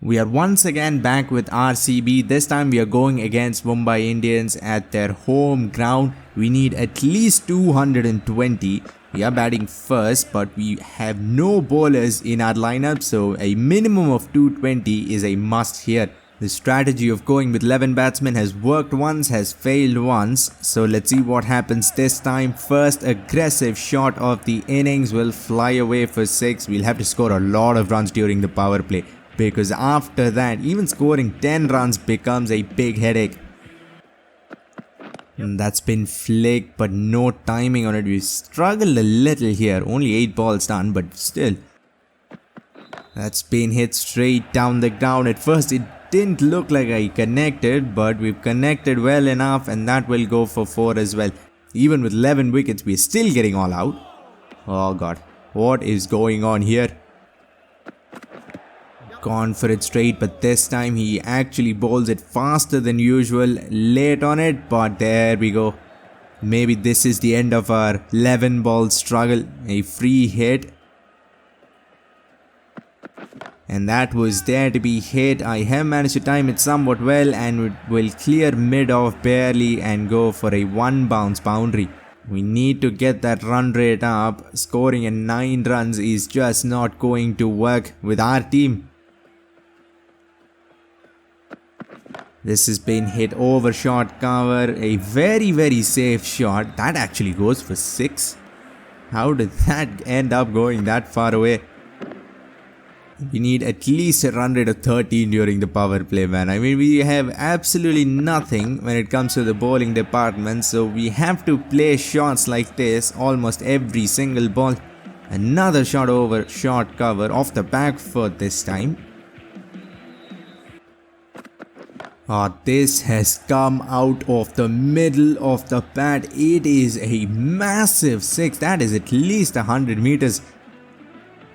We are once again back with RCB. This time we are going against Mumbai Indians at their home ground. We need at least 220. We are batting first, but we have no bowlers in our lineup, so a minimum of 220 is a must here. The strategy of going with 11 batsmen has worked once, has failed once. So let's see what happens this time. First aggressive shot of the innings will fly away for 6. We'll have to score a lot of runs during the power play, because after that, even scoring 10 runs becomes a big headache. And that's been flicked, but no timing on it. We struggled a little here. Only 8 balls done, but still. That's been hit straight down the ground. At first it didn't look like I connected, but we've connected well enough, and that will go for 4 as well. Even with 11 wickets, we're still getting all out. Oh god, what is going on here? Gone for it straight, but this time he actually bowls it faster than usual. Late on it, but there we go. Maybe this is the end of our 11 ball struggle. A free hit. And that was there to be hit. I have managed to time it somewhat well, and it will clear mid off barely and go for a 1 bounce boundary. We need to get that run rate up. Scoring a 9 runs is just not going to work with our team. This has been hit over short cover. A very safe shot. That actually goes for 6. How did that end up going that far away? We need at least a run rate of 13 during the power play, man. I mean, we have absolutely nothing when it comes to the bowling department, so we have to play shots like this almost every single ball. Another shot over short cover off the back foot this time. Oh, this has come out of the middle of the pad. It is a massive 6. That is at least 100 meters.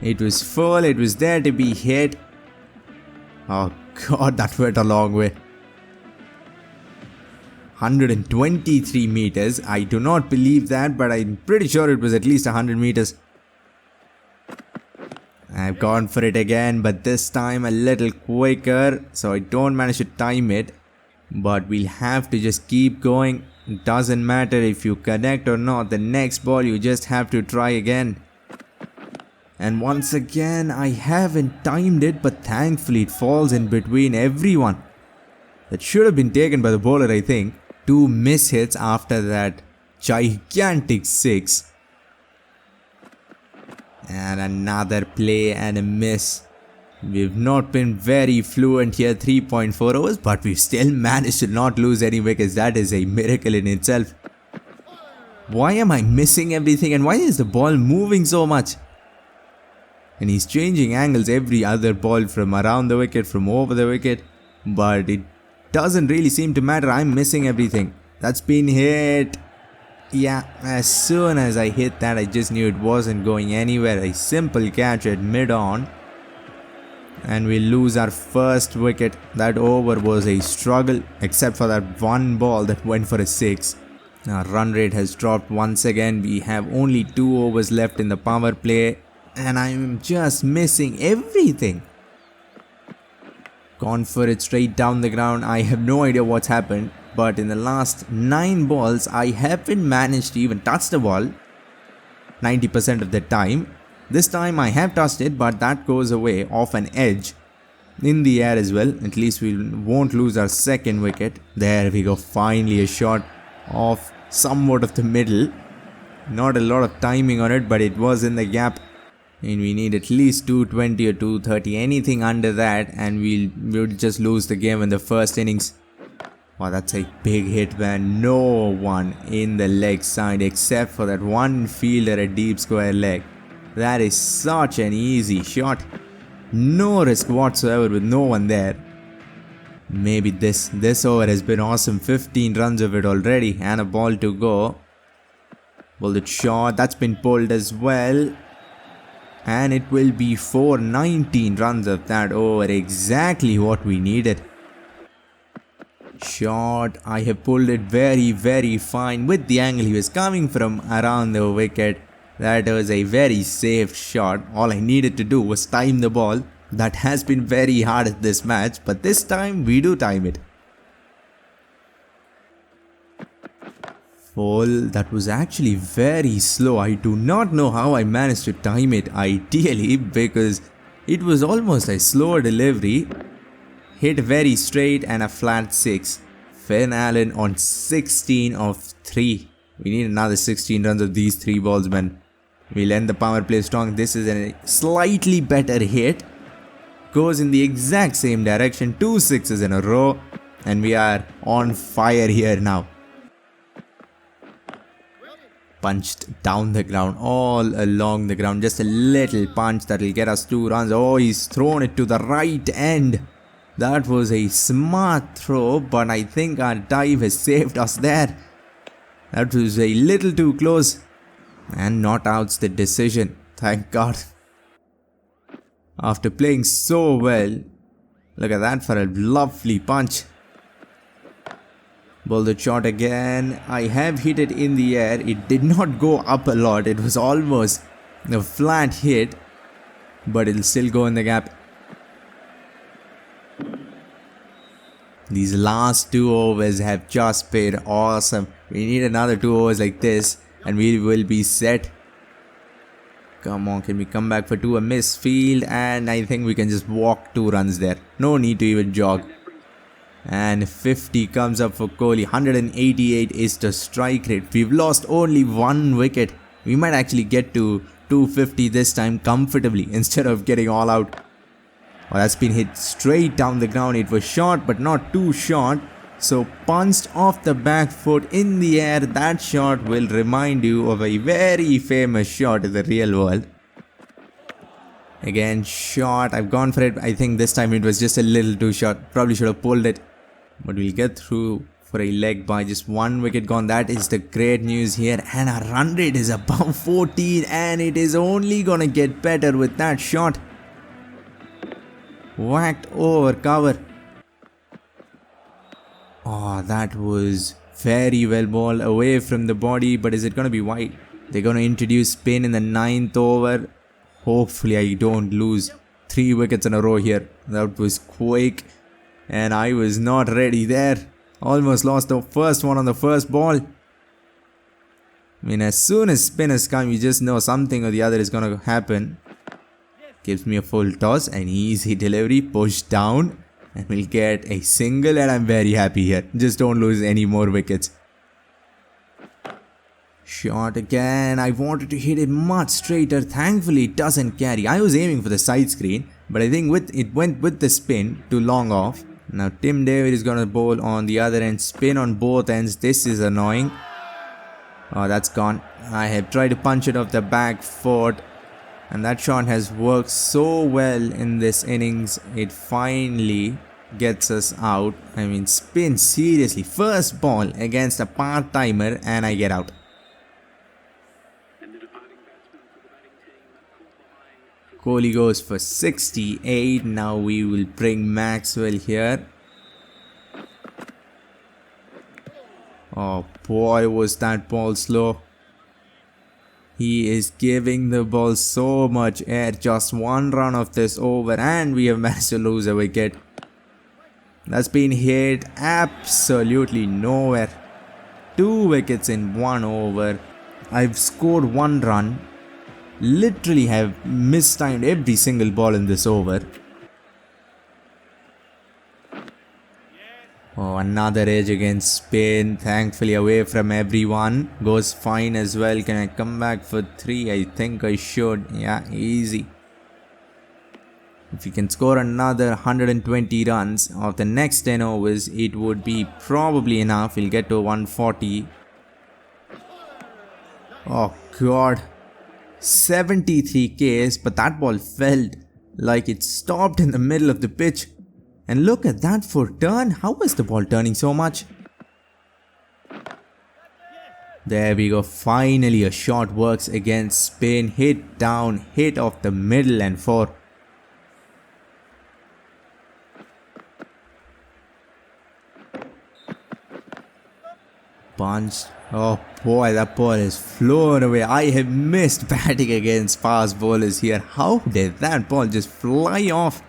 It was full, it was there to be hit. Oh god, that went a long way. 123 meters. I do not believe that, but I'm pretty sure it was at least 100 meters. I've gone for it again, but this time a little quicker, so I don't manage to time it. But we'll have to just keep going. It doesn't matter if you connect or not. The next ball you just have to try again. And once again, I haven't timed it, but thankfully it falls in between everyone. That should have been taken by the bowler, I think. 2 miss hits after that gigantic 6. And another play and a miss. We've not been very fluent here, 3.4 overs, but we've still managed to not lose any wickets. That is a miracle in itself. Why am I missing everything, and why is the ball moving so much? And he's changing angles every other ball, from around the wicket, from over the wicket. But it doesn't really seem to matter. I'm missing everything. That's been hit. Yeah, as soon as I hit that, I just knew it wasn't going anywhere. A simple catch at mid-on. And we lose our first wicket. That over was a struggle, except for that one ball that went for a 6. Our run rate has dropped once again. We have only 2 overs left in the power play. And I'm just missing everything. Gone for it straight down the ground. I have no idea what's happened, but in the last 9 balls I haven't managed to even touch the ball 90% of the time. This time I have touched it, but that goes away off an edge in the air as well. At least we won't lose our second wicket. There we go, finally a shot off somewhat of the middle. Not a lot of timing on it, but it was in the gap. And we need at least 220 or 230, anything under that, and we'll just lose the game in the first innings. Wow, that's a big hit, man. No one in the leg side except for that one fielder at deep square leg. That is such an easy shot. No risk whatsoever with no one there. Maybe this over has been awesome. 15 runs of it already and a ball to go. Bullet shot, that's been pulled as well. And it will be 19 runs of that over, exactly what we needed. Shot, I have pulled it very fine with the angle he was coming from around the wicket. That was a very safe shot. All I needed to do was time the ball That has been very hard at this match, but this time we do time it. Full, that was actually very slow. I do not know how I managed to time it ideally because it was almost a slower delivery. Hit very straight and a flat 6. Finn Allen on 16 of 3. We need another 16 runs of these 3 balls, man. We'll end the power play strong. This is a slightly better hit. Goes in the exact same direction. 2 sixes in a row. And we are on fire here now. Punched down the ground, all along the ground. Just a little punch that will get us 2 runs. Oh, he's thrown it to the right end. That was a smart throw, but I think our dive has saved us there. That was a little too close. And not out's the decision. Thank God. After playing so well. Look at that for a lovely punch. Ball the shot again. I have hit it in the air. It did not go up a lot. It was almost a flat hit. But it'll still go in the gap. These last 2 overs have just been awesome. We need another 2 overs like this and we will be set. Come on, can we come back for 2? A miss field and I think we can just walk 2 runs there. No need to even jog. And 50 comes up for Kohli. 188 is the strike rate. We've lost only 1 wicket. We might actually get to 250 this time comfortably instead of getting all out. Oh, that's been hit straight down the ground. It was short but not too short. So punched off the back foot in the air. That shot will remind you of a very famous shot in the real world. Again, shot. I've gone for it. I think this time it was just a little too short. Probably should have pulled it. But we'll get through for a leg by just 1 wicket gone. That is the great news here. And our run rate is above 14. And it is only gonna get better with that shot. Whacked over cover. Oh, that was very well ball away from the body. But is it gonna be wide? They're gonna introduce spin in the 9th over. Hopefully I don't lose 3 wickets in a row here. That was quick. And I was not ready there. Almost lost the first one on the first ball. I mean, as soon as spinners come, you just know something or the other is going to happen. Gives me a full toss. An easy delivery. Push down. And we'll get a single. And I'm very happy here. Just don't lose any more wickets. Shot again. I wanted to hit it much straighter. Thankfully, it doesn't carry. I was aiming for the side screen. But I think it went with the spin too long off. Now Tim David is going to bowl on the other end. Spin on both ends. This is annoying. Oh, that's gone. I have tried to punch it off the back foot. And that shot has worked so well in this innings. It finally gets us out. I mean, spin seriously. First ball against a part-timer and I get out. Kohli goes for 68. Now we will bring Maxwell here. Oh boy, was that ball slow. He is giving the ball so much air. Just 1 run of this over and we have managed to lose a wicket. That's been hit absolutely nowhere. 2 wickets in 1 over. I've scored 1 run. Literally have mistimed every single ball in this over. Oh, another edge against spin. Thankfully away from everyone. Goes fine as well. Can I come back for 3? I think I should. Yeah, easy. If we can score another 120 runs of the next 10 overs, it would be probably enough. We'll get to 140. Oh God. 73 Ks, but that ball felt like it stopped in the middle of the pitch. And look at that for turn. How is the ball turning so much? There we go. Finally a shot works against spin. Hit down, hit off the middle and 4. Punched. Oh boy, that ball is flown away. I have missed batting against fast bowlers here. How did that ball just fly off?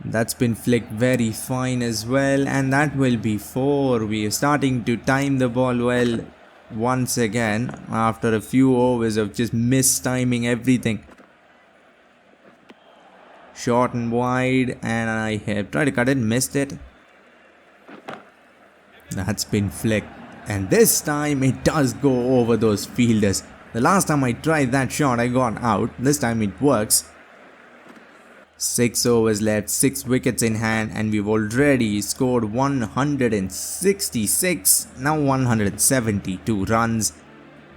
That's been flicked very fine as well, and that will be 4. We are starting to time the ball well once again after a few overs of just mistiming everything. Short and wide, and I have tried to cut it, missed it. That's been flicked, and this time it does go over those fielders. The last time I tried that shot I got out. This time it works. 6 overs left, 6 wickets in hand, and we've already scored 166, now 172 runs.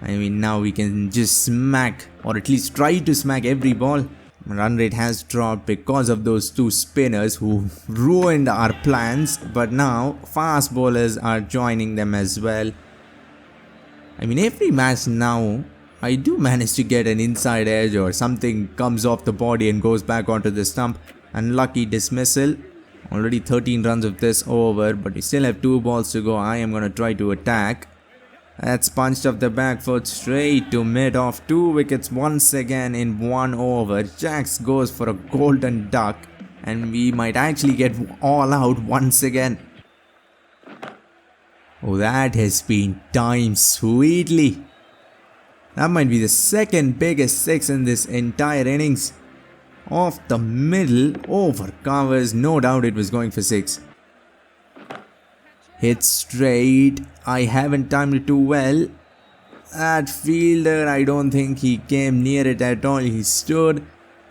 I mean, now we can just smack, or at least try to smack every ball. Run rate has dropped because of those 2 spinners who ruined our plans, but now fast bowlers are joining them as well. I mean, every match now I do manage to get an inside edge or something comes off the body and goes back onto the stump. Unlucky dismissal. Already 13 runs of this over, but we still have 2 balls to go. I am going to try to attack. That's punched off the back foot straight to mid-off. 2 wickets once again in 1 over. Jax goes for a golden duck, and we might actually get all out once again. Oh, that has been timed sweetly. That might be the second biggest 6 in this entire innings. Off the middle, over covers, no doubt it was going for 6. Hit straight, I haven't timed it too well. That fielder, I don't think he came near it at all. He stood,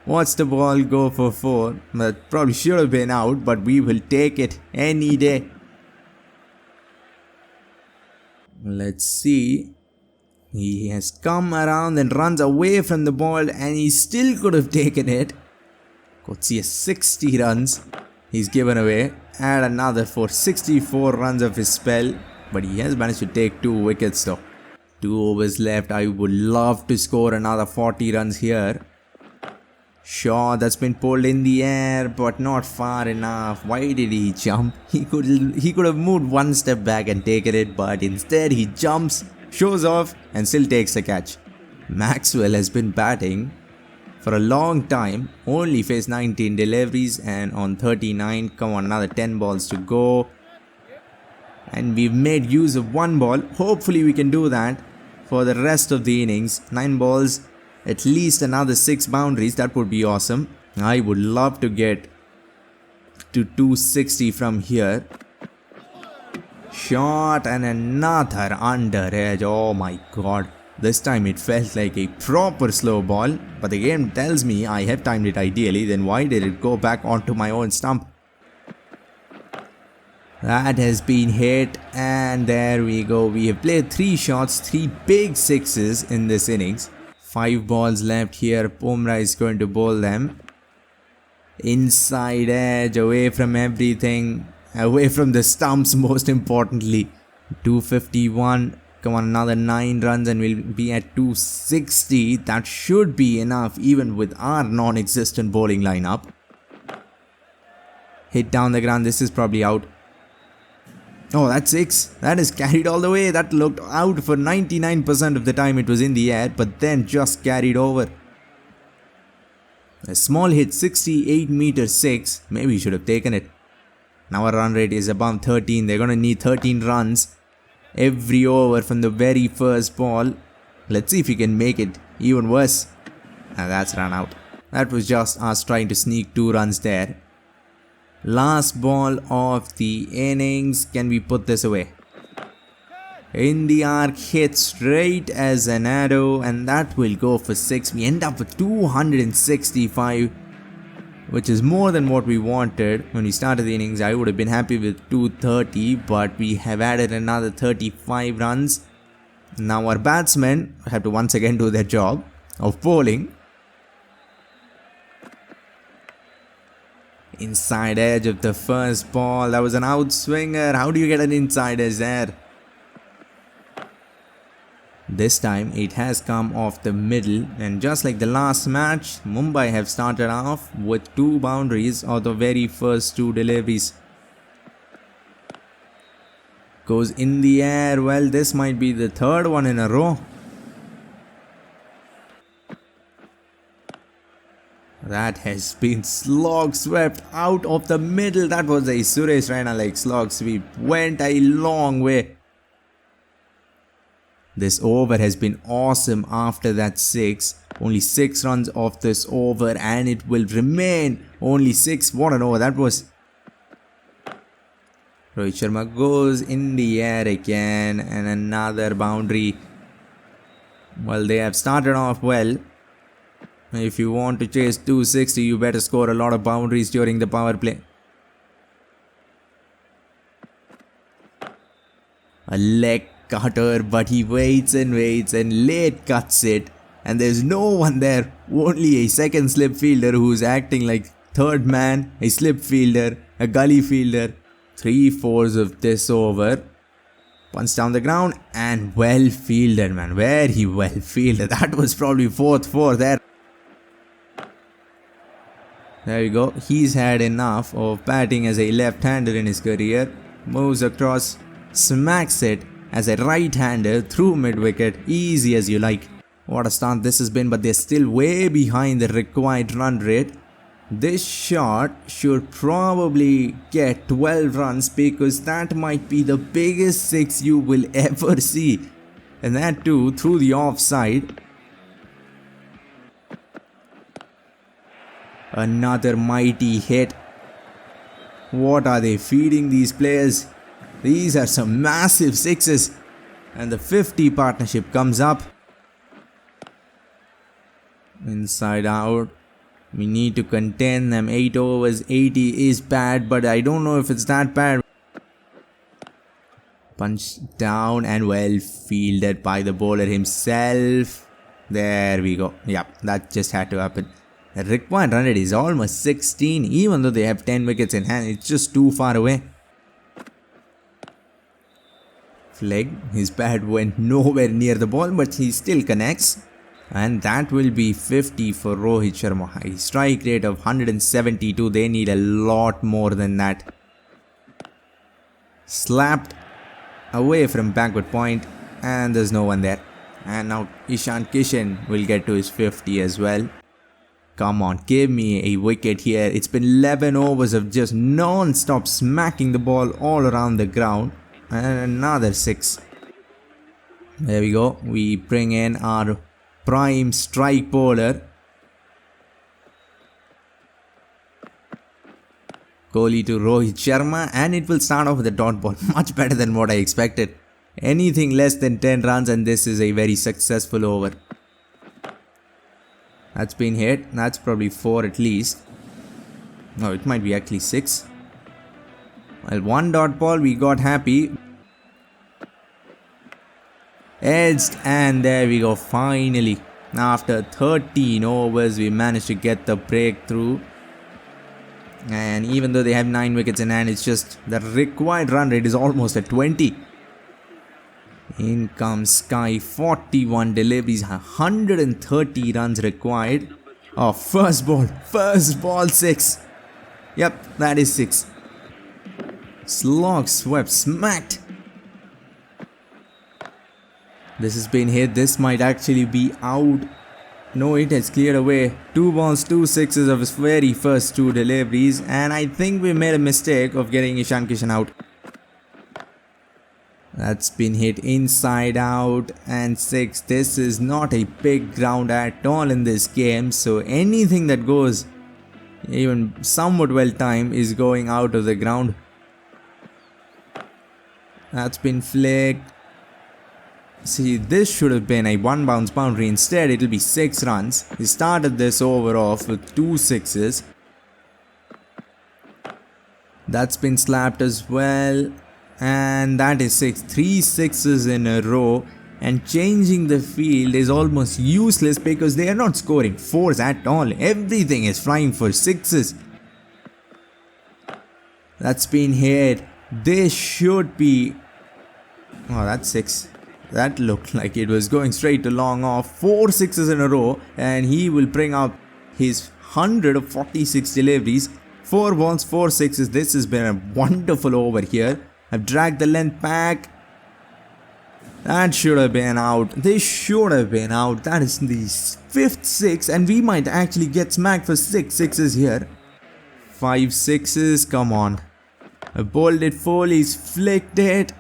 watched the ball go for 4. That probably should have been out, but we will take it any day. Let's see. He has come around and runs away from the ball, and he still could have taken it. Could see a 60 runs he's given away. Add another for 64 runs of his spell, but he has managed to take 2 wickets though. 2 overs left. I would love to score another 40 runs here. Sure, that's been pulled in the air, but not far enough. Why did he jump? He could have moved 1 step back and taken it, but instead he jumps, shows off, and still takes the catch. Maxwell has been batting for a long time, only faced 19 deliveries, and on 39, come on, another 10 balls to go. And we've made use of 1 ball. Hopefully we can do that for the rest of the innings. 9 balls, at least another 6 boundaries, that would be awesome. I would love to get to 260 from here. Shot and another under edge. Oh my god. This time it felt like a proper slow ball, but the game tells me I have timed it ideally. Then why did it go back onto my own stump? That has been hit, and there we go. We have played 3 shots, 3 big 6s in this innings. 5 balls left here. Bumrah is going to bowl them. Inside edge, away from everything. Away from the stumps, most importantly. 251. Come on, another 9 runs and we'll be at 260. That should be enough even with our non-existent bowling lineup. Hit down the ground. This is probably out. Oh, that's 6. That is carried all the way. That looked out for 99% of the time it was in the air, but then just carried over. A small hit, 68 meters 6. Maybe we should have taken it. Now our run rate is above 13. They're going to need 13 runs every over from the very first ball. Let's see if we can make it even worse. Now that's run out. That was just us trying to sneak 2 runs there. Last ball of the innings. Can we put this away? In the arc, hit straight as an arrow, and that will go for 6. We end up with 265, which is more than what we wanted. When we started the innings, I would have been happy with 230, but we have added another 35 runs. Now our batsmen have to once again do their job of bowling. Inside edge of the first ball. That was an outswinger. How do you get an inside edge there? This time it has come off the middle, and just like the last match, Mumbai have started off with 2 boundaries of the very first 2 deliveries. Goes in the air. Well, this might be the 3rd one in a row. That has been slog swept out of the middle. That was a Suresh Raina like slog sweep. Went a long way. This over has been awesome after that 6. Only 6 runs off this over and it will remain only 6. What an over that was. Rohit Sharma goes in the air again and another boundary. Well, they have started off well. If you want to chase 260, you better score a lot of boundaries during the power play. A leg cutter, but he waits and late cuts it. And there's no one there, only a second slip fielder who's acting like third man, a slip fielder, a gully fielder. 3/4 of this over. Punch down the ground and well fielded, man. Very well fielded. That was probably 4th there. There you go. He's had enough of batting as a left-hander in his career. Moves across, smacks it as a right-hander through mid-wicket. Easy as you like. What a start this has been, but they're still way behind the required run rate. This shot should probably get 12 runs because that might be the biggest 6 you will ever see. And that too through the offside. Another mighty hit. What are they feeding these players? These are some massive 6s. And the 50 partnership comes up. Inside out. We need to contain them. 8 overs, 80 is bad, but I don't know if it's that bad. Punch down and well fielded by the bowler himself. There we go. Yeah, that just had to happen. The required run rate is almost 16, even though they have 10 wickets in hand. It's just too far away. Fleg, his bat went nowhere near the ball, but he still connects. And that will be 50 for Rohit Sharma. A strike rate of 172. They need a lot more than that. Slapped away from backward point. And there's no one there. And now Ishan Kishan will get to his 50 as well. Come on, give me a wicket here. It's been 11 overs of just non-stop smacking the ball all around the ground. And another 6. There we go. We bring in our prime strike bowler. Kohli to Rohit Sharma, and it will start off with a dot ball. Much better than what I expected. Anything less than 10 runs and this is a very successful over. That's been hit. That's probably 4 at least. No, it might be actually 6. Well, 1 dot ball, we got happy. Edged, and there we go. Finally, after 13 overs, we managed to get the breakthrough. And even though they have 9 wickets in hand, it's just the required run rate is almost at 20. In comes Sky, 41 deliveries, 130 runs required. Oh, first ball 6. Yep, that is 6. Slog swept, smacked. This has been hit. This might actually be out. No, it has cleared away. 2 balls, 2 sixes of his very first 2 deliveries. And I think we made a mistake of getting Ishan Kishan out. That's been hit inside out and 6. This is not a big ground at all in this game. So anything that goes even somewhat well timed is going out of the ground. That's been flicked. See, this should have been a 1 bounce boundary. Instead, it will be 6 runs. He started this over off with 2 sixes. That's been slapped as well. And that is 6. 3 sixes in a row. And changing the field is almost useless because they are not scoring 4s at all. Everything is flying for 6s. That's been hit. This should be... Oh, that's 6. That looked like it was going straight to long off. 4 sixes in a row. And he will bring up his 146 deliveries. 4 balls, 4 sixes. This has been a wonderful over here. I've dragged the length back. That should have been out. This should have been out. That is the 5th six, and we might actually get smacked for 6 sixes here. 5 sixes, come on. A bowled it full, he's flicked it.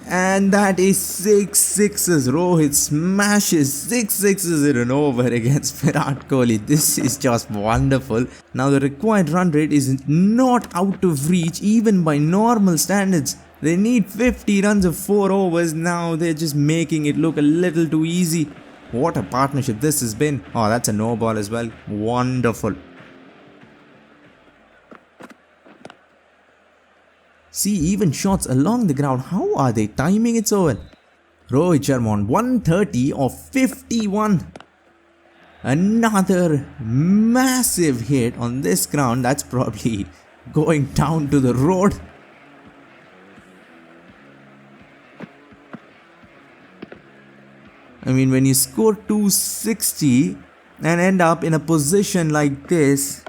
And that is 6 sixes. Rohit smashes 6 sixes in an over against Virat Kohli. This is just wonderful. Now the required run rate is not out of reach even by normal standards. They need 50 runs of 4 overs. Now they're just making it look a little too easy. What a partnership this has been. Oh, that's a no ball as well. Wonderful. See, even shots along the ground, how are they timing it so well? Rohit Sharma on 130 of 51. Another massive hit on this ground. That's probably going down to the road. I mean, when you score 260 and end up in a position like this,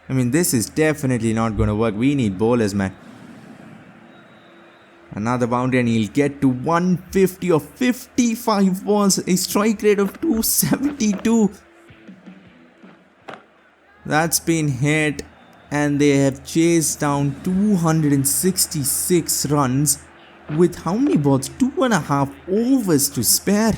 I mean, this is definitely not going to work. We need bowlers, man. Another boundary and he'll get to 150 of 55 balls. A strike rate of 272. That's been hit and they have chased down 266 runs with how many balls? 2.5 overs to spare.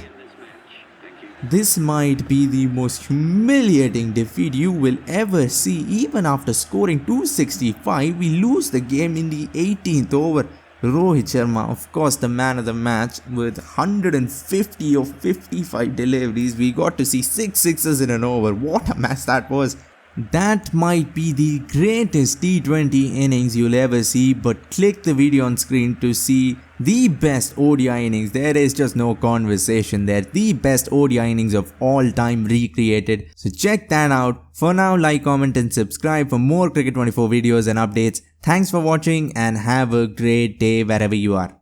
This might be the most humiliating defeat you will ever see. Even after scoring 265, we lose the game in the 18th over. Rohit Sharma, of course, the man of the match with 150 of 55 deliveries. We got to see 6 sixes in an over. What a match that was. That might be the greatest T20 innings you'll ever see, but click the video on screen to see the best ODI innings. There is just no conversation there. The best ODI innings of all time recreated. So check that out. For now, like, comment and subscribe for more Cricket 24 videos and updates. Thanks for watching and have a great day wherever you are.